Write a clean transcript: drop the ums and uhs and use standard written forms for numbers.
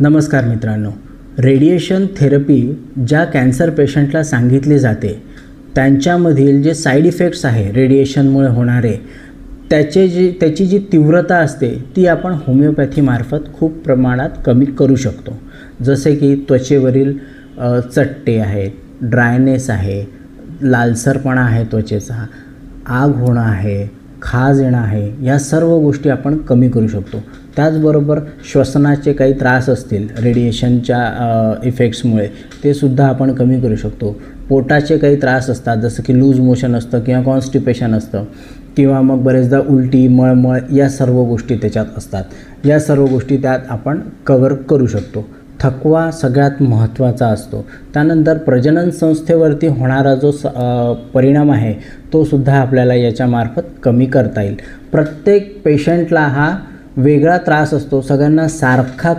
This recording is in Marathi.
नमस्कार मित्रांनो, रेडिएशन थेरपी ज्या कॅन्सर पेशंटला सांगितली जाते त्यांच्यामधील जे साईड इफेक्ट्स आहे रेडिएशनमुळे होणारे त्याची जी तीव्रता असते ती आपण होमिओपॅथीमार्फत खूप प्रमाणात कमी करू शकतो. जसे की त्वचेवरील चट्टे आहेत, ड्रायनेस आहे, लालसरपणा आहे त्वचेचा, आग होणं आहे, खाज येणं आहे, या सर्व गोष्टी आपण कमी करू शकतो. त्याचबरोबर श्वसनाचे काही त्रास असतील रेडिएशनच्या इफेक्ट्समुळे ते सुद्धा आपण कमी करू शकतो. पोटाचे काही त्रास असतात जसं की लूज मोशन असतं किंवा कॉन्स्टिपेशन असतं किंवा मग बरेचदा उलटी, मळमळ या सर्व गोष्टी त्याच्यात असतात. या सर्व गोष्टी त्यात आपण कव्हर करू शकतो. थकवा सगळ्यात महत्त्वाचा असतो. त्यानंतर प्रजनन संस्थेवरती होणारा जो परिणाम आहे तो सुद्धा आपल्याला याच्यामार्फत कमी करता येईल. प्रत्येक पेशंटला हा वेगळा त्रास असतो, सगळ्यांना सारखा